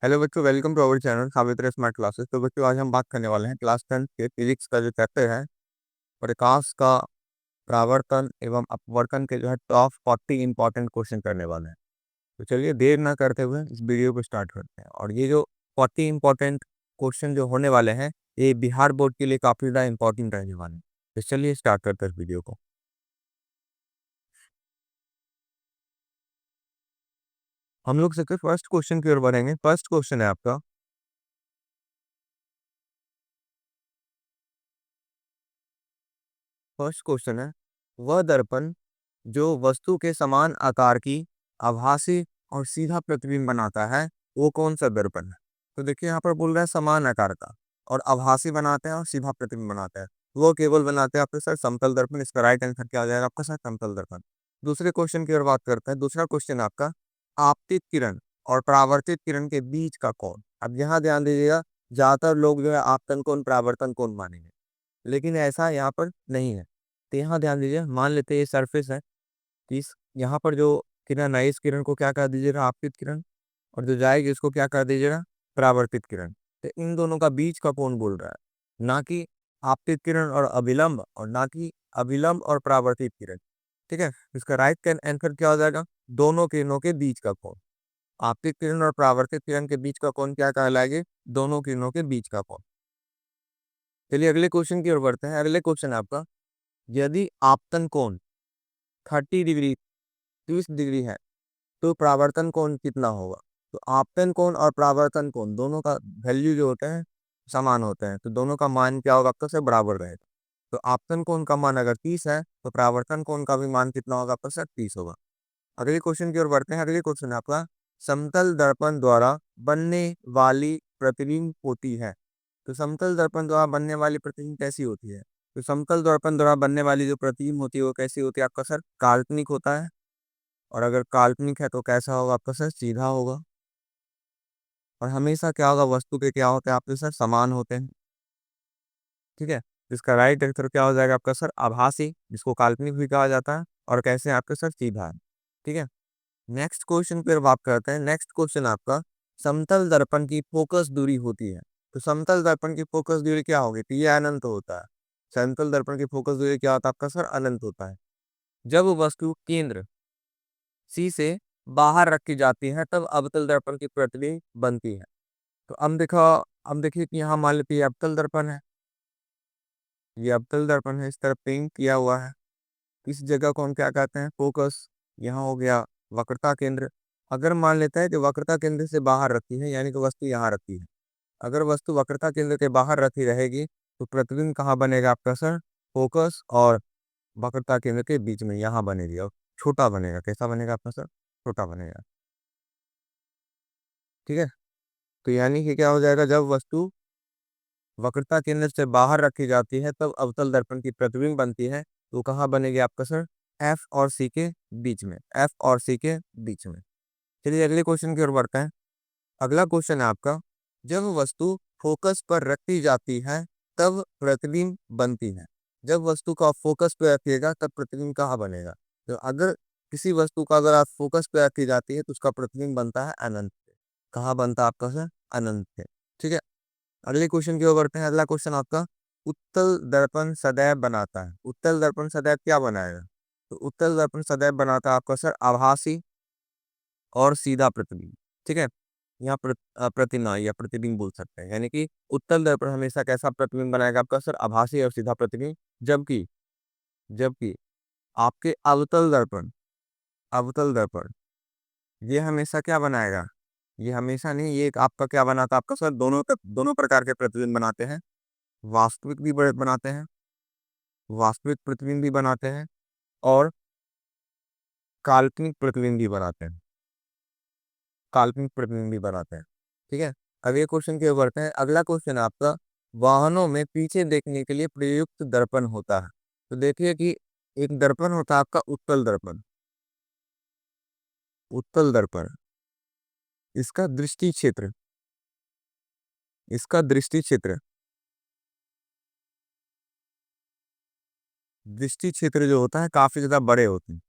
Hello बच्चों, welcome to our channel Savitri smart classes. तो बच्चों, आज हम बात करने वाले हैं क्लास 10 के फिजिक्स का जो चैप्टर है, प्रकाश का परावर्तन एवं अपवर्तन के जो है टॉप 40 इंपॉर्टेंट क्वेश्चन करने वाले हैं। तो चलिए देर ना करते हुए इस वीडियो को स्टार्ट करते हैं। और ये जो 40 इंपॉर्टेंट क्वेश्चन जो होने वाले हैं, ये बिहार बोर्ड के लिए काफ़ी ज़्यादा इंपॉर्टेंट रहने वाले हैं। तो चलिए स्टार्ट करते हैं इस वीडियो को। हम लोग सबसे फर्स्ट क्वेश्चन की ओर बढ़ेंगे। फर्स्ट क्वेश्चन है आपका, फर्स्ट क्वेश्चन है, वह दर्पण जो वस्तु के समान आकार की आभासी और सीधा प्रतिबिंब बनाता है, वो कौन सा दर्पण है? तो देखिए यहाँ पर बोल रहा है समान आकार का, और आभासी बनाते हैं और सीधा प्रतिबिंब बनाते हैं। वो केवल बनाते हैं आपके सर समतल दर्पण। इसका राइट आंसर क्या आ जाएगा आपका सर? समतल दर्पण। दूसरे क्वेश्चन की ओर बात करते हैं। दूसरा क्वेश्चन आपका, आपतित किरण और परावर्तित किरण के बीच का कोण। अब यहाँ ध्यान दीजिएगा, ज्यादातर लोग जो है आपतन कोण परावर्तन कोण मानेंगे, लेकिन ऐसा यहाँ पर नहीं है। तो यहाँ ध्यान दीजिए, मान लेते हैं ये सरफेस है, इस यहाँ पर जो किरण है, इस किरण को क्या कर दीजिएगा? आपतित किरण। और जो जाएगी इसको क्या कर दीजिएगा? परावर्तित किरण। तो इन दोनों का बीच का कोण बोल रहा है, ना कि आपतित किरण और अभिलंब, और ना कि अभिलंब और परावर्तित किरण। ठीक है, इसका राइट आंसर क्या हो जाएगा? दोनों किरणों के बीच का कोण। आपतित किरण और परावर्तित किरण के बीच का कोण क्या कहलाएगा? दोनों किरणों के बीच का कोण। चलिए अगले क्वेश्चन की ओर बढ़ते हैं। अगले क्वेश्चन आपका, यदि आपतन कोण 30 डिग्री 30 डिग्री है, तो परावर्तन कोण कितना होगा? तो आपतन कोण और परावर्तन कोण दोनों का वैल्यू जो होते हैं समान होते हैं, तो दोनों का मान क्या होगा आपका? से बराबर रहेगा। तो आपतन कोण का मान अगर 30 है, तो परावर्तन कोण का भी मान कितना होगा आपका? सर 30 होगा। अगले क्वेश्चन की ओर बढ़ते हैं। अगले क्वेश्चन आपका, समतल दर्पण द्वारा बनने वाली प्रतिबिंब होती है। तो समतल दर्पण द्वारा बनने वाली प्रतिबिंब कैसी होती है? तो समतल दर्पण द्वारा बनने वाली जो प्रतिबिंब होती है वो कैसी होती है आपका सर? काल्पनिक होता है। और अगर काल्पनिक है तो कैसा होगा आपका सर? सीधा होगा। और हमेशा क्या होगा? वस्तु के क्या होते हैं आपके सर? समान होते हैं। ठीक है, इसका राइट आंसर क्या हो जाएगा आपका सर? आभासी, जिसको काल्पनिक भी कहा जाता है। और कैसे आपके सर? सीधा है। ठीक है, नेक्स्ट क्वेश्चन पर बात करते हैं। नेक्स्ट क्वेश्चन आपका, समतल दर्पण की फोकस दूरी होती है। तो समतल दर्पण की फोकस दूरी क्या होगी? तो ये अनंत होता है। समतल दर्पण की फोकस दूरी क्या होता है आपका सर? अनंत होता है। जब वस्तु केंद्र सी से बाहर रखी जाती है, तब अवतल दर्पण की प्रतिबिंब बनती है। तो अब देखिए कि यहाँ मान लेते हैं अवतल दर्पण है, ये अवतल दर्पण है, इस तरफ पिंक किया हुआ है। इस जगह को हम क्या कहते हैं? फोकस। यहाँ हो गया वक्रता केंद्र। अगर मान लेता है कि वक्रता केंद्र से बाहर रखी है, यानी कि वस्तु यहाँ रखी है, अगर वस्तु वक्रता केंद्र के बाहर रखी रहेगी, तो प्रतिबिंब कहाँ बनेगा आपका सर? फोकस और वक्रता केंद्र के बीच में यहाँ बनेगी, और छोटा बनेगा। कैसा बनेगा आपका सर? छोटा बनेगा। ठीक है, तो यानी कि क्या हो जाएगा? जब वस्तु वक्रता केंद्र से बाहर रखी जाती है, तब अवतल दर्पण की प्रतिबिंब बनती है। तो कहाँ बनेगी आपका सर? एफ और सी के बीच में। एफ और सी के बीच में। चलिए अगले क्वेश्चन की ओर बढ़ते हैं। अगला क्वेश्चन है आपका, जब वस्तु फोकस पर रखी जाती है, तब प्रतिबिंब बनती है। जब वस्तु का फोकस पे रखिएगा, तब प्रतिबिंब कहाँ बनेगा? तो अगर किसी वस्तु का अगर आप फोकस पे रखी जाती है, तो उसका प्रतिबिंब बनता है अनंत पे। कहाँ बनता है आपका सर? अनंत पे। ठीक है, अगले क्वेश्चन की ओर बढ़ते हैं। अगला क्वेश्चन आपका, उत्तल दर्पण सदैव बनाता है। उत्तल दर्पण सदैव क्या बनाएगा? तो उत्तल दर्पण सदैव बनाता है आपका सर आभासी और सीधा प्रतिबिंब। ठीक है, यहाँ प्रतिमा या प्रतिबिंब बोल सकते हैं, यानी कि उत्तल दर्पण हमेशा कैसा प्रतिबिंब बनाएगा आपका सर? आभासी और सीधा प्रतिबिंब। जबकि जबकि आपके अवतल दर्पण ये हमेशा क्या बनाएगा? ये हमेशा नहीं, ये आपका क्या बनाता है आपका सर? दोनों प्रकार के प्रतिबिंब बनाते हैं। वास्तविक भी बनाते हैं, वास्तविक प्रतिबिंब भी बनाते हैं, और काल्पनिक प्रतिबिंब भी बनाते हैं। काल्पनिक प्रतिबिंब भी बनाते हैं। ठीक है, अगले क्वेश्चन की ओर बढ़ते हैं। अगला क्वेश्चन आपका, वाहनों में पीछे देखने के लिए प्रयुक्त दर्पण होता है। तो देखिए कि एक दर्पण होता है आपका उत्तल दर्पण। उत्तल दर्पण, इसका दृष्टि क्षेत्र, इसका दृष्टि क्षेत्र दृष्टि क्षेत्र जो होता है काफी ज्यादा बड़े होते हैं।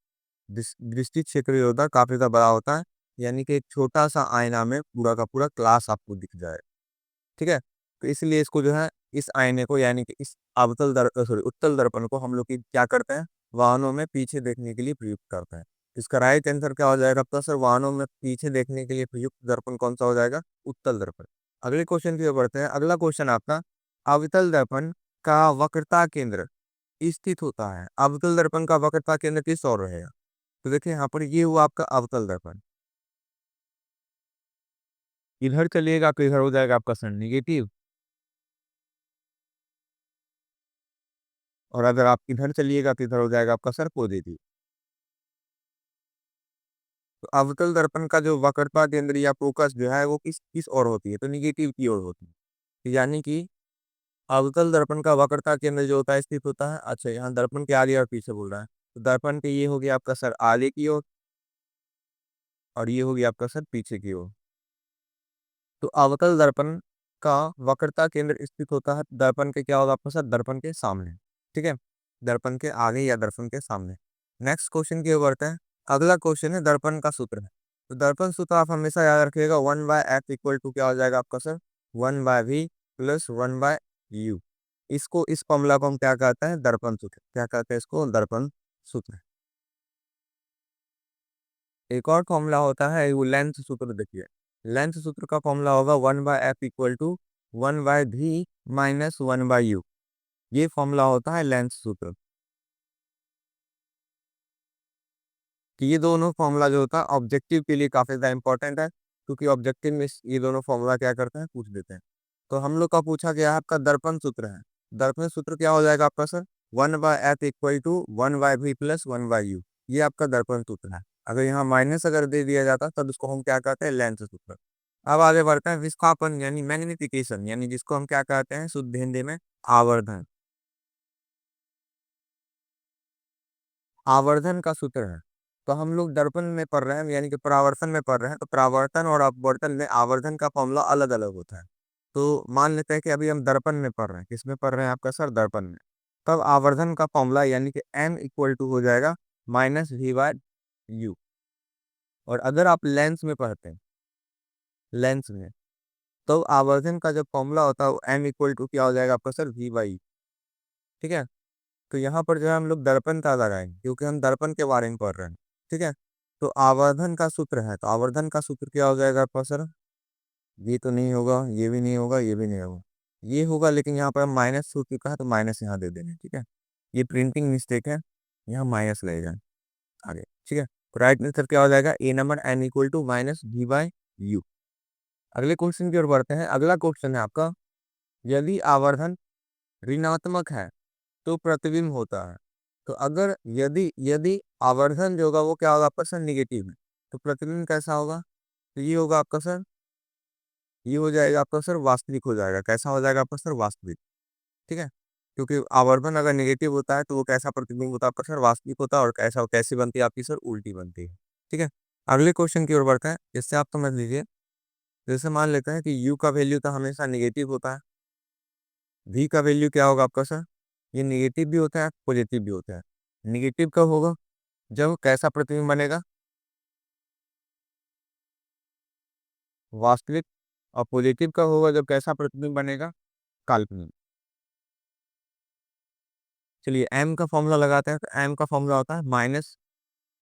दृष्टि क्षेत्र जो होता है काफी ज्यादा बड़ा होता है। यानी कि एक छोटा सा आईना में पूरा का पूरा क्लास आपको दिख जाए। ठीक है, तो इसलिए इसको जो है इस आईने को यानी कि इस उत्तल दर्पण को हम लोग की क्या करते हैं, वाहनों में पीछे देखने के लिए प्रयुक्त करते हैं। इसका राइट आंसर क्या हो जाएगा आपका सर, वाहनों में पीछे देखने के लिए प्रयुक्त दर्पण कौन सा हो जाएगा, उत्तल दर्पण। अगले क्वेश्चन की ओर बढ़ते हैं। अगला क्वेश्चन आपका, अवतल दर्पण का वक्रता केंद्र स्थित होता है। अवतल दर्पण का वक्रता केंद्र किस ओर रहेगा? तो देखिए यहाँ पर ये हुआ आपका अवतल दर्पण, इधर चलिएगा तो इधर हो जाएगा आपका सर निगेटिव, और अगर आप इधर चलिएगा तो इधर हो जाएगा आपका सर पॉजिटिव। तो अवतल दर्पण का जो वक्रता केंद्र या फोकस जो है वो किस किस ओर होती है, तो निगेटिव की ओर होती है। तो यानी कि अवतल दर्पण का वक्रता केंद्र जो होता है स्थित होता है, अच्छा यहाँ दर्पण के आगे और पीछे बोल रहा है, तो दर्पण के ये हो गया आपका सर आगे की ओर, और ये हो गया आपका सर पीछे की ओर। तो अवतल दर्पण का वक्रता केंद्र स्थित होता है दर्पण के क्या होगा आपका सर, दर्पण के सामने। ठीक है, दर्पण के आगे या दर्पण के सामने। नेक्स्ट क्वेश्चन की ओर बढ़ते हैं। अगला क्वेश्चन है दर्पण का सूत्र है। तो दर्पण सूत्र आप हमेशा याद रखिएगा, 1/f इक्वल टू क्या हो जाएगा आपका सर, 1/v प्लस 1/u। इसको इस फॉर्मूला को हम क्या कहते हैं, दर्पण सूत्र। क्या कहते हैं इसको, दर्पण सूत्र। एक और फॉर्मूला होता है वो लेंथ सूत्र। देखिए लेंथ सूत्र का फॉर्मूला होगा 1/f equal to 1/v minus 1/u। ये फॉर्मूला होता है लेंथ सूत्र। कि ये दोनों फॉर्मूला जो होता है ऑब्जेक्टिव के लिए काफी ज्यादा इंपॉर्टेंट है, क्योंकि ऑब्जेक्टिव में ये दोनों फॉर्मूला क्या करते हैं, पूछ देते हैं। तो हम लोग का पूछा गया है आपका दर्पण सूत्र है। दर्पण सूत्र क्या हो जाएगा आपका sir, 1/f equal to 1/v plus 1/u। ये आपका दर्पण सूत्र है। अगर यहाँ माइनस अगर दे दिया जाता तब उसको हम क्या कहते हैं, लेंथ सूत्र। अब आगे बढ़ते हैं, विस्थापन यानी मैग्निफिकेशन, यानी जिसको हम क्या कहते हैं शुद्ध हिंदी में, आवर्धन। आवर्धन का सूत्र है। तो हम लोग दर्पण में पढ़ रहे हैं यानी कि परावर्तन में पढ़ रहे हैं, तो परावर्तन और अपवर्तन में आवर्धन का फॉर्मूला अलग अलग होता है। तो मान लेते हैं कि अभी हम दर्पण में पढ़ रहे हैं, किस में पढ़ रहे हैं आपका सर, दर्पण में। तब आवर्धन का फॉर्मूला यानी कि m इक्वल टू हो जाएगा -v/u। और अगर आप लेंस में पढ़ते हैं, लेंस में, तो आवर्धन का जो फॉर्मूला होता है वो m इक्वल टू क्या हो जाएगा आपका सर, v/u। ठीक है, तो यहाँ पर जो है हम लोग दर्पण का लगाएंगे क्योंकि हम दर्पण के बारे में पढ़ रहे हैं। ठीक है, तो आवर्धन का सूत्र है, तो आवर्धन का सूत्र क्या हो जाएगा आपका सर, ये तो नहीं होगा, ये भी नहीं होगा, ये भी नहीं होगा, ये होगा, लेकिन यहाँ पर माइनस सूत्र का है तो माइनस यहाँ दे देंगे। ठीक है, ये प्रिंटिंग मिस्टेक है, यहाँ माइनस लगेगा आगे। ठीक है, तो राइट आंसर क्या हो जाएगा, a number n equal to -v/u। अगले क्वेश्चन की ओर बढ़ते हैं। अगला क्वेश्चन है आपका, यदि आवर्धन ऋणात्मक है तो प्रतिबिंब होता है। तो अगर यदि यदि आवर्धन जो होगा वो क्या होगा आपका सर, निगेटिव है, तो प्रतिबिंब कैसा होगा, तो ये होगा आपका सर, ये हो जाएगा आपका सर वास्तविक हो जाएगा। कैसा हो जाएगा आपका सर, वास्तविक। ठीक है, क्योंकि आवर्धन अगर नेगेटिव होता है तो वो कैसा प्रतिबिंब होता है आपका सर, वास्तविक होता है। और कैसा कैसी बनती है आपकी सर, उल्टी बनती है। ठीक है, अगले क्वेश्चन की ओर बढ़ते हैं। इससे आप समझ लीजिए, जैसे मान लेते हैं कि u का वैल्यू तो हमेशा निगेटिव होता है, v का वैल्यू क्या होगा आपका सर, ये निगेटिव भी होता है पॉजिटिव भी होता है। निगेटिव कब होगा, जब कैसा प्रतिबिंब बनेगा, वास्तविक। और पॉजिटिव कब होगा, जब कैसा प्रतिबिंब बनेगा, काल्पनिक। चलिए m का फॉर्मूला लगाते हैं, तो m का फॉर्मूला होता है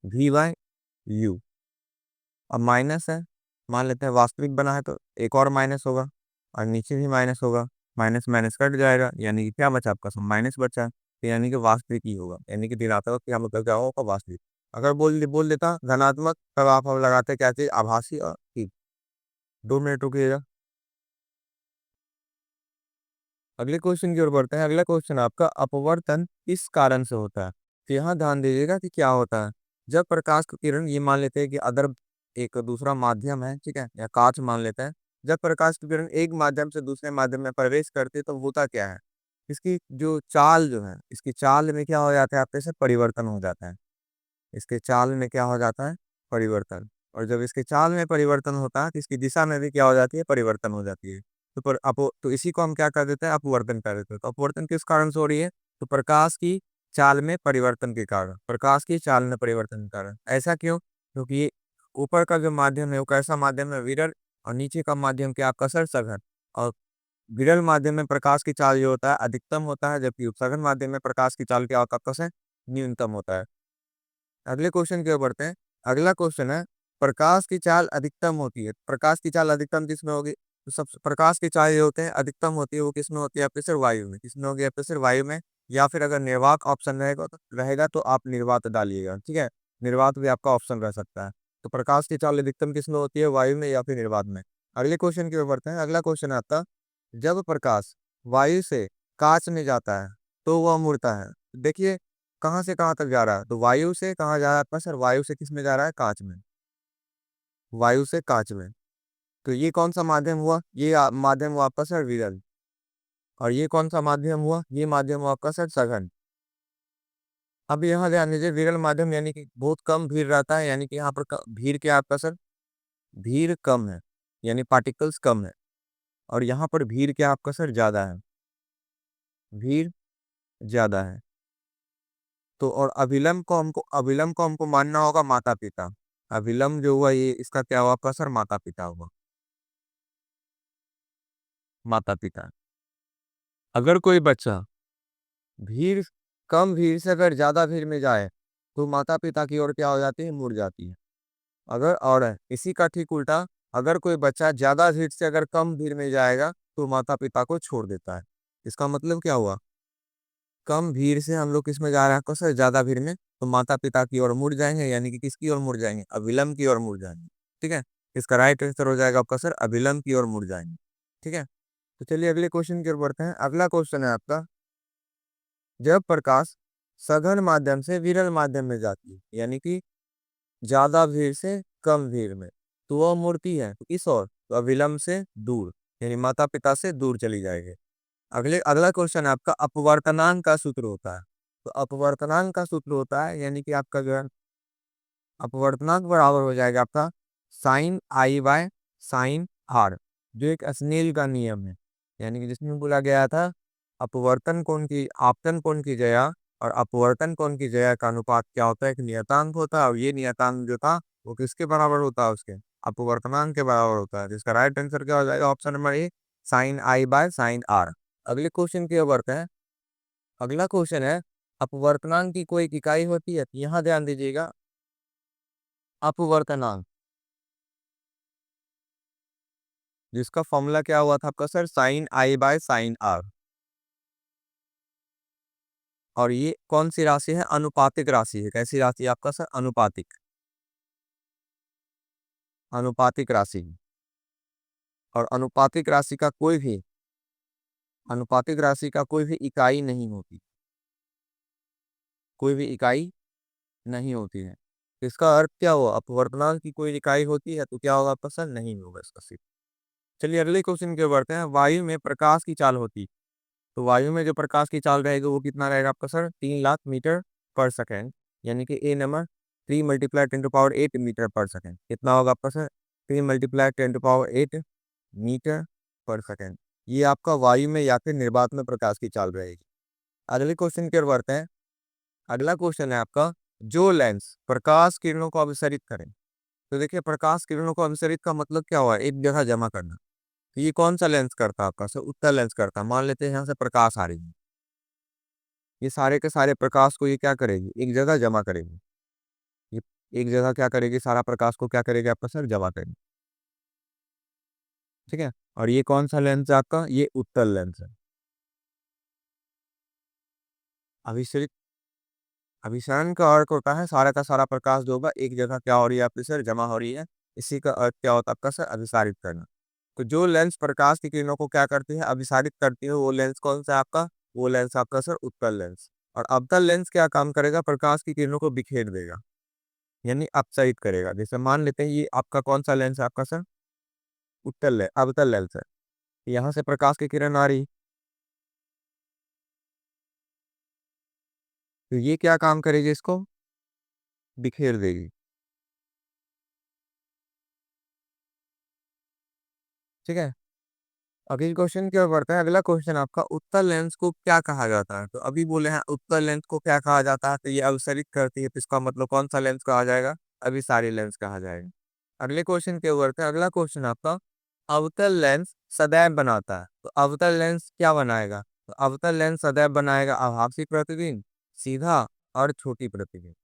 -v/u। अब माइनस है, मान लेते हैं वास्तविक बना है तो एक और माइनस होगा, और नीचे भी माइनस होगा, माइनस माइनस कट जाएगा, यानी कि क्या बचा आपका, सब माइनस बचा। तो यानी कि वास्तविक ही होगा, यानी कि ऋणात्मक क्या मतलब क्या होगा, वास्तविक। अगर बोल देता धनात्मक, तब आप हम लगाते क्या चीज, आभासी और ठीक। 2 मिनट रुकिएगा, अगले क्वेश्चन की ओर बढ़ते हैं। अगला क्वेश्चन आपका, अपवर्तन किस कारण से होता है। तो यहाँ ध्यान दीजिएगा कि क्या होता है, जब प्रकाश की किरण, ये मान लेते हैं कि अदर एक दूसरा माध्यम है, ठीक है, या कांच मान लेते हैं। जब प्रकाश की किरण एक माध्यम से दूसरे माध्यम में प्रवेश करती है तो होता क्या है, इसकी जो चाल जो है, इसकी चाल में क्या हो जाता है आपके से, परिवर्तन हो जाता है। इसके चाल में क्या हो जाता है, परिवर्तन। और जब इसके चाल में परिवर्तन होता है तो इसकी दिशा में भी क्या हो जाती है, परिवर्तन हो जाती है। तो पर अपो तो इसी को हम क्या कर देते हैं, अपवर्तन कर देते हैं। तो अपवर्तन किस कारण से हो रही है, तो प्रकाश की चाल में परिवर्तन के कारण, प्रकाश की चाल में परिवर्तन के कारण। ऐसा क्यों, क्योंकि ऊपर का जो माध्यम है वो कैसा माध्यम है, विरल, और नीचे का माध्यम क्या आपका सर, सघन। और विरल माध्यम में प्रकाश की चाल जो होता है अधिकतम होता है, जबकि उपसघन माध्यम में प्रकाश की चाल क्या होता है आपका सर, न्यूनतम होता है। अगले क्वेश्चन की ओर बढ़ते हैं। अगला क्वेश्चन है, प्रकाश की चाल अधिकतम होती है, प्रकाश की चाल अधिकतम किसमें होगी, तो सब प्रकाश की चाल जो होते हैं अधिकतम होती है वो किसमें होती है आपके सर, वायु में। किसमें होगी आपके सर, वायु में। या फिर अगर निर्वात ऑप्शन रहेगा तो आप निर्वात डालिएगा, ठीक है। निर्वात भी आपका ऑप्शन रह सकता है। तो प्रकाश की चाल अधिकतम किसमें होती है, वायु में या फिर निर्वात में। अगले क्वेश्चन की ओर बढ़ते हैं। अगला क्वेश्चन आता, जब प्रकाश वायु से कांच में जाता है तो वह मुड़ता है। देखिए कहाँ से कहाँ तक जा रहा है, तो वायु से कहाँ जा रहा है आपका सर, वायु से किस में जा रहा है, कांच में। वायु से कांच में। तो ये कौन सा माध्यम हुआ, ये माध्यम हुआ आपका सर विरल। और ये कौन सा माध्यम हुआ, ये माध्यम हुआ आपका सर सघन। अब यहाँ ध्यान दीजिए, विरल माध्यम यानी कि बहुत कम भीड़ रहता है, यानी कि यहाँ पर भीड़ क्या है आपका सर, भीड़ कम है, यानी पार्टिकल्स कम है। और यहाँ पर भीड़ क्या आपका सर, ज्यादा है, भीड़ ज्यादा है। तो और अभिलंब को हमको मानना होगा माता पिता। अभिलंब जो हुआ ये इसका क्या हुआ आपका सर, माता पिता हुआ, माता पिता। अगर कोई बच्चा भीड़ कम भीड़ से अगर ज्यादा भीड़ में जाए तो माता पिता की ओर क्या हो जाती है, मुड़ जाती है। अगर और इसी का ठीक उल्टा, अगर कोई बच्चा ज्यादा भीड़ से अगर कम भीड़ में जाएगा तो माता पिता को छोड़ देता है। इसका मतलब क्या हुआ, कम भीड़ से हम लोग किस में जा रहे हैं सर, ज्यादा भीड़ में, तो माता पिता की ओर मुड़ जाएंगे, यानी कि किसकी ओर मुड़ जाएंगे, अभिलंब की ओर मुड़ जाएंगे। ठीक है, इसका राइट आंसर हो जाएगा आपका सर, अभिलंब की ओर मुड़ जाएंगे। ठीक है, तो चलिए अगले क्वेश्चन की ओर बढ़ते हैं। अगला क्वेश्चन है आपका, जब प्रकाश सघन माध्यम से विरल माध्यम में जाती है, यानी कि ज्यादा भीड़ से कम भीड़ में, तो वह मुड़ती है तो किस ओर, तो अभिलंब से दूर, यानी माता पिता से दूर चली जाएगी। अगला क्वेश्चन है आपका, अपवर्तनांक का सूत्र होता है। तो अपवर्तनांक का सूत्र होता है, यानी कि आपका जो है अपवर्तनांक बराबर हो जाएगा आपका sine i by sine r, जो एक स्नेल का नियम है। यानी कि जिसमें बोला गया था अपवर्तन कोण की आपतन कोण की जया और अपवर्तन कोण की जया का अनुपात क्या होता है, एक नियतांक होता है। और ये नियतांक जो था वो किसके बराबर होता है, उसके अपवर्तनांक के बराबर होता है। जिसका राइट आंसर क्या हो जाएगा, option number A, sine i by sine r. अगले क्वेश्चन की ओर बढ़ते हैं। अगला क्वेश्चन है, अपवर्तनांक की कोई इकाई होती है, यहाँ ध्यान दीजिएगा, अपवर्तनांक जिसका फॉर्मूला क्या हुआ था आपका sir, sine i by sine r. और ये कौन सी राशि है, अनुपातिक राशि है। कैसी राशि है आपका सर, अनुपातिक, अनुपातिक राशि। और अनुपातिक राशि का कोई भी इकाई नहीं होती, कोई भी इकाई नहीं होती है। तो इसका अर्थ क्या हुआ, अपवर्तनांक की कोई इकाई होती है तो क्या होगा आपका सर, नहीं होगा इसका सिर्फ। चलिए अगले क्वेश्चन की ओर बढ़ते हैं। वायु में प्रकाश की चाल होती, तो वायु में जो प्रकाश की चाल रहेगी वो कितना रहेगा आपका सर, 3 लाख मीटर पर सेकेंड, यानी कि ए नंबर 3 × 10⁸ मीटर पर सेकेंड कितना होगा आपका सर, 3 × 10⁸मीटर पर सेकेंड। ये आपका वायु में या फिर निर्वात में प्रकाश की चाल रहेगी। अगले क्वेश्चन की ओर बढ़ते हैं। अगला क्वेश्चन है आपका, जो लेंस प्रकाश किरणों को अभिसरित करें। तो देखिए प्रकाश किरणों को अभिसरित का मतलब क्या हुआ, एक जगह जमा करना। तो ये कौन सा लेंस करता है आपका सर, उत्तल लेंस करता है। मान लेते हैं यहाँ से प्रकाश आ रही है, ये सारे के सारे प्रकाश को ये क्या करेगी, एक जगह जमा करेगी। ये एक जगह क्या करेगी, सारा प्रकाश को क्या करेगी आपका सर, जमा करेगी। ठीक है, और ये कौन सा लेंस है आपका, ये उत्तल लेंस है। अभिसरित अभिसरण का अर्थ होता है सारा का सारा प्रकाश जो होगा एक जगह क्या हो रही है आपके सर, जमा हो रही है। इसी का अर्थ क्या होता है आपका सर, अभिसारित करना। तो जो लेंस प्रकाश की किरणों को क्या करती है, अभिसारित करती है, वो लेंस कौन सा है आपका, वो लेंस आपका सर उत्तल लेंस। और अवतल लेंस क्या काम करेगा, प्रकाश की किरणों को बिखेर देगा, यानी अपसारित करेगा। जैसे मान लेते हैं ये आपका कौन सा लेंस है आपका सर, अवतल लेंस है। यहाँ से प्रकाश की किरण आ रही, तो ये क्या काम करेगी, इसको बिखेर देगी। ठीक है, अगले क्वेश्चन की ओर बढ़ते हैं। अगला क्वेश्चन आपका, उत्तल लेंस को क्या कहा जाता है। तो अभी बोले हैं उत्तल लेंस को क्या कहा जाता है, तो ये अवसरित करती है, तो इसका मतलब कौन सा लेंस कहा जाएगा, अभिसारी लेंस कहा जाएगा। अगले क्वेश्चन के ऊपर है। अगला क्वेश्चन आपका, अवतल लेंस सदैव बनाता है, तो अवतल लेंस क्या बनाएगा? तो अवतल लेंस सदैव बनाएगा आभासी प्रतिबिंब, सीधा और छोटी प्रतिबिंब।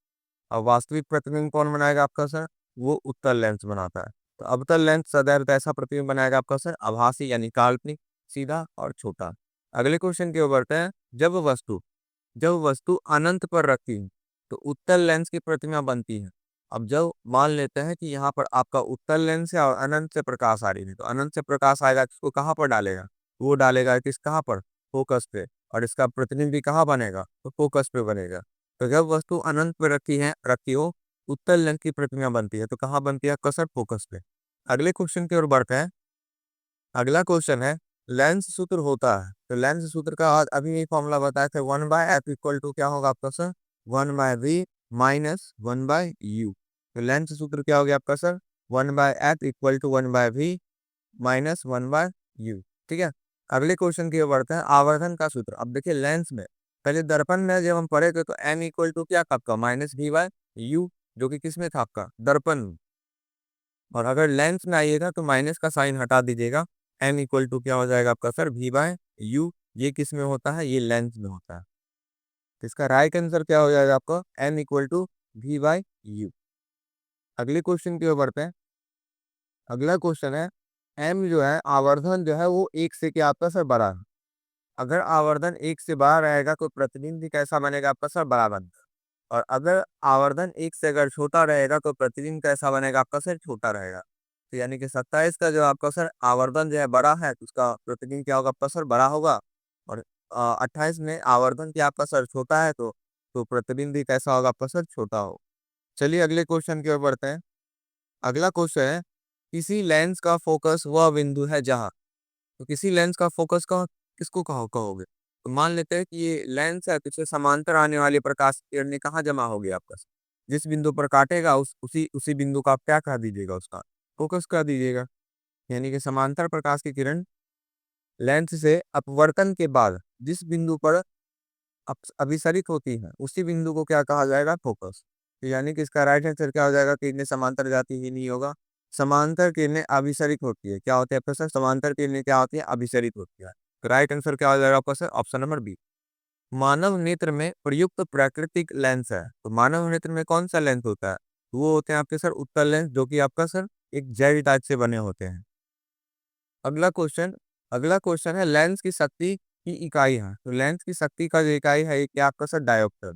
और वास्तविक प्रतिबिंब कौन बनाएगा आपका सर? वो उत्तल लेंस बनाता है। तो अवतल लेंस सदैव कैसा प्रतिबिंब बनाएगा आपका सर? आभासी यानी काल्पनिक, सीधा और छोटा। अगले क्वेश्चन के ऊपर है, जब वस्तु अनंत पर रखी है तो उत्तल लेंस की प्रतिमा बनती है। अब जब मान लेते हैं कि यहाँ पर आपका उत्तल लेंस है और अनंत से प्रकाश आ रही है, तो अनंत से प्रकाश आएगा, इसको कहाँ पर डालेगा? वो डालेगा किस, कहाँ पर? फोकस पे। और इसका प्रतिबिंब भी कहाँ बनेगा? तो फोकस पे बनेगा। तो जब वस्तु अनंत पे रखी हो, उत्तल लेंस की प्रतिमा बनती है, तो कहाँ बनती है? कसर फोकस पे। अगले क्वेश्चन की ओर बढ़ते हैं। अगला क्वेश्चन है, लेंस सूत्र होता है, तो लेंस सूत्र का आज अभी यही फॉर्मूला बताया था, 1/f इक्वल टू क्या होगा आपका सर? 1/v minus 1/u। तो लेंस सूत्र क्या हो गया आपका sir? 1/f equal to 1/v minus 1/u। ठीक है। अगले क्वेश्चन की ओर बढ़ते हैं, आवर्धन का सूत्र। अब देखिए लेंस में, पहले दर्पण में जब हम पढ़े थे तो n इक्वल टू क्या था आपका? -v/u, जो कि किसमें था आपका? दर्पण में। और अगर लेंस में आइएगा तो माइनस का साइन हटा दीजिएगा, n इक्वल टू क्या हो जाएगा आपका सर? v/u। ये किस में होता है? ये लेंस में होता है। तो इसका राइट आंसर क्या हो जाएगा आपका? n equal to v/u। अगले क्वेश्चन की ओर बढ़ते हैं। अगला क्वेश्चन है, m जो है, आवर्धन जो है वो 1 से क्या आपका सर? बड़ा है। अगर आवर्धन 1 से बड़ा रहेगा तो प्रतिबिंब भी कैसा बनेगा आपका सर? बड़ा बनेगा। और अगर आवर्धन 1 से अगर छोटा रहेगा तो प्रतिबिंब कैसा बनेगा आपका सर? छोटा रहेगा। तो यानी कि 27 का जो आपका सर आवर्धन जो है बड़ा है, तो उसका प्रतिबिंब क्या होगा आपका सर? बड़ा होगा। और 28 में आवर्धन क्या आपका सर? छोटा है, तो प्रतिबिंब भी कैसा होगा आपका सर? छोटा हो। चलिए अगले क्वेश्चन की ओर बढ़ते हैं। अगला क्वेश्चन है, किसी लेंस का फोकस वह बिंदु है जहाँ, तो किसी लेंस का फोकस का किसको कहोगे? तो मान लेते हैं कि ये लेंस है, तो इसे समांतर आने वाली प्रकाश की किरणें कहाँ जमा होगी आपका? जिस बिंदु पर काटेगा उसी उसी बिंदु का आप क्या कर दीजिएगा? उसका फोकस कर दीजिएगा। यानी कि समांतर प्रकाश की किरण लेंस से अपवर्तन के बाद जिस बिंदु पर अभिसरित होती है, उसी बिंदु को क्या कहा जाएगा? फोकस। तो यानी कि इसका राइट आंसर क्या हो जाएगा? किरणें समांतर जाती ही नहीं होगा, समांतर किरणें अभिसरित होती है। क्या होती है प्रोसेस? समांतर किरणें क्या होती है? अभिसरित होती है। तो राइट आंसर क्या हो जाएगा आपका सर? Option number B. मानव नेत्र में प्रयुक्त प्राकृतिक लेंस है, तो मानव नेत्र में कौन सा लेंस होता है? वो होते हैं आपके सर उत्तल लेंस, जो कि आपका सर एक जेल टाइप से बने होते हैं। अगला क्वेश्चन अगला क्वेश्चन है, लेंस की शक्ति की इकाई है, तो लेंस की शक्ति का जो इकाई है ये क्या आपका सर? डायोप्टर।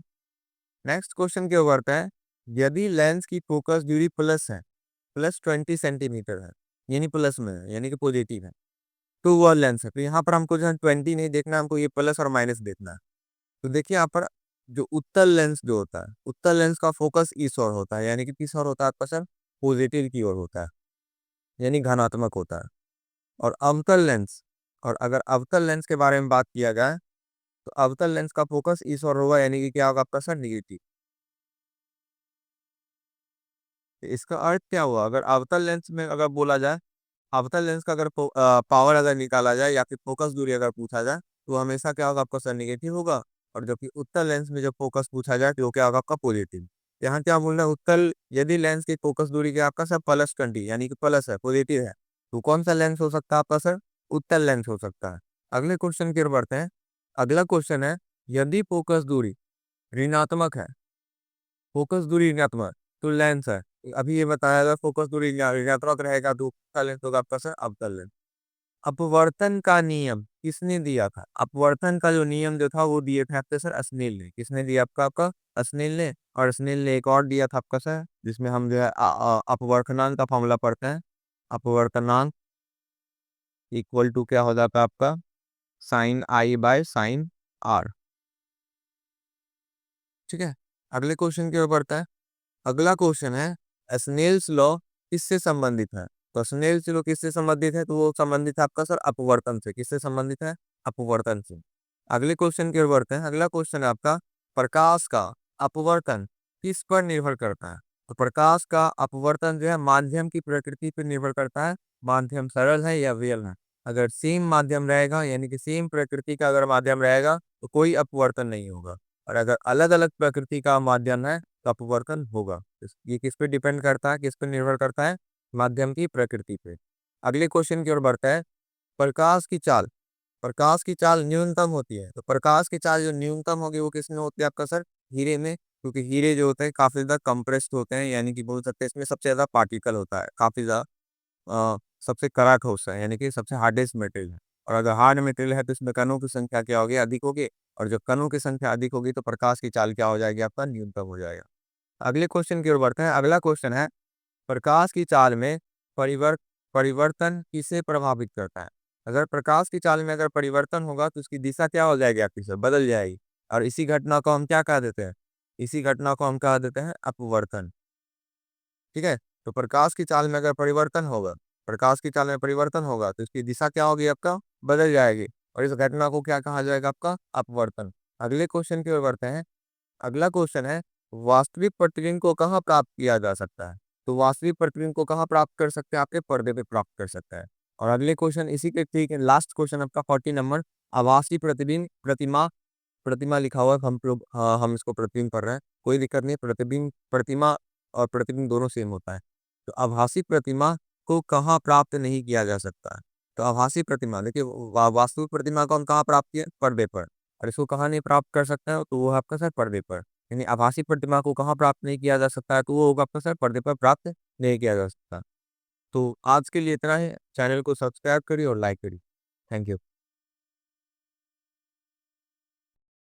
नेक्स्ट क्वेश्चन के ऊपर पे है, यदि लेंस की फोकस दूरी प्लस है, +20 सेंटीमीटर है, यानी प्लस में है, यानी कि पॉजिटिव है, तो वह लेंस है। तो यहाँ पर हमको जो है 20 नहीं देखना, हमको ये प्लस और माइनस देखना है। तो देखिए यहाँ पर जो उत्तल लेंस जो होता है, उत्तल लेंस का फोकस इस ओर होता है, यानी कि किस ओर होता है आपका सर? पॉजिटिव की ओर होता है, यानी धनात्मक होता है। और अगर अवतल लेंस के बारे में बात किया जाए, तो अवतल लेंस का फोकस इस ओर होगा, यानी कि क्या होगा आपका सर? निगेटिव। तो इसका अर्थ क्या हुआ? अगर अवतल लेंस में अगर बोला जाए, अवतल लेंस का अगर पावर अगर निकाला जाए या फिर फोकस दूरी अगर पूछा जाए, तो हमेशा क्या होगा आपका सर? निगेटिव होगा। और जबकि उत्तल लेंस में जब फोकस पूछा जाए तो क्या होगा आपका? पॉजिटिव। यहाँ क्या बोल रहे हैं? उत्तल यदि लेंस की फोकस दूरी क्या आपका सर? +20, यानी कि प्लस है, पॉजिटिव है, तो कौन सा लेंस हो सकता है आपका सर? उत्तल लेंस हो सकता है। अगले क्वेश्चन की ओर बढ़ते हैं। अगला क्वेश्चन है, यदि फोकस दूरी ऋणात्मक है, फोकस दूरी ऋणात्मक, तो लेंस है। अभी ये बताया था फोकस दूरी ऋणात्मक रहेगा तो कौन सा लेंस होगा आपका सर? अवतल लेंस। अपवर्तन का नियम किसने दिया था? अपवर्तन का जो नियम जो था वो दिए थे आपके सर स्नेल ने। किसने दिया आपका? आपका स्नेल ने। और स्नेल ने एक और दिया था आपका सर, जिसमें हम जो है अपवर्तनांक का फॉर्मूला पढ़ते हैं। अपवर्तनांक इक्वल टू क्या हो जाता है आपका? sin I/sin R। ठीक है। अगले क्वेश्चन की ओर बढ़ता है। अगला क्वेश्चन है, स्नेल्स लॉ किससे संबंधित है? तो स्नेल्स लॉ किससे संबंधित है? तो वो संबंधित है आपका सर अपवर्तन से। किससे संबंधित है? अपवर्तन से। अगले क्वेश्चन की ओर बढ़ते हैं। अगला क्वेश्चन है आपका, प्रकाश का अपवर्तन किस पर निर्भर करता है? तो प्रकाश का अपवर्तन जो है माध्यम की प्रकृति पर निर्भर करता है। माध्यम सरल है या वियल है? अगर सेम माध्यम रहेगा, यानी कि सेम प्रकृति का अगर माध्यम रहेगा, तो कोई अपवर्तन नहीं होगा। और अगर अलग अलग प्रकृति का माध्यम है तो अपवर्तन होगा। ये किस पे डिपेंड करता है? किस पे निर्भर करता है? माध्यम की प्रकृति पे। अगले क्वेश्चन की ओर बढ़ता है। प्रकाश की चाल, प्रकाश की चाल न्यूनतम होती है, तो प्रकाश की चाल जो न्यूनतम होगी वो किसमें होती है आपका सर? हीरे में, क्योंकि हीरे जो होते हैं काफी ज्यादा कंप्रेस्ड होते हैं, यानी कि बोल सकते हैं इसमें सबसे ज्यादा पार्टिकल होता है, काफी ज्यादा सबसे कड़ा ठोस है, यानी कि सबसे हार्डेस्ट मेटेरियल है। और अगर हार्ड मेटेरियल है तो इसमें कणों की संख्या क्या होगी? अधिक होगी। और जब कणों की संख्या अधिक होगी तो प्रकाश की चाल क्या हो जाएगी? आपका न्यूनतम हो जाएगा। अगले क्वेश्चन की ओर बढ़ते हैं। अगला क्वेश्चन है, प्रकाश की चाल में परिवर्तन किसे प्रभावित करता है? अगर प्रकाश की चाल में अगर परिवर्तन होगा तो उसकी दिशा क्या हो जाएगी आपकी सर? बदल जाएगी। और इसी घटना को हम क्या कह देते हैं? इसी घटना को हम कह देते हैं अपवर्तन। ठीक है। तो प्रकाश की चाल में अगर परिवर्तन होगा, प्रकाश की चाल में परिवर्तन होगा तो इसकी दिशा क्या होगी? आपका बदल जाएगी। और इस घटना को क्या कहा जाएगा? आपका अपवर्तन। अगले क्वेश्चन की ओर बढ़ते हैं। अगला क्वेश्चन है, वास्तविक प्रतिबिंब को कहाँ प्राप्त किया जा सकता है? तो वास्तविक प्रतिबिंब को कहाँ प्राप्त कर सकते हैं? आपके पर्दे पे प्राप्त कर सकता है। और अगले क्वेश्चन इसी के ठीक है, लास्ट क्वेश्चन आपका 40 नंबर। आभासी प्रतिबिंब प्रतिमा, प्रतिमा लिखा हुआ है, हम लोग हम इसको प्रतिबिंब पढ़ रहे हैं, कोई दिक्कत नहीं। प्रतिबिंब, प्रतिमा और प्रतिबिंब दोनों सेम होता है। तो आभासी प्रतिमा को कहाँ प्राप्त नहीं किया जा सकता है? तो आभासी प्रतिमा देखिए, वास्तविक प्रतिमा को हम कहाँ प्राप्त किए? पर्दे पर। और इसको कहाँ नहीं प्राप्त कर सकते हैं? तो वो है आपका सर पर्दे पर। यानी आभासी प्रतिमा को कहाँ प्राप्त नहीं किया जा सकता है? तो वो होगा आपका सर पर्दे पर प्राप्त नहीं किया जा सकता। तो आज के लिए इतना ही। चैनल को सब्सक्राइब करिए और लाइक करिए। Thank you.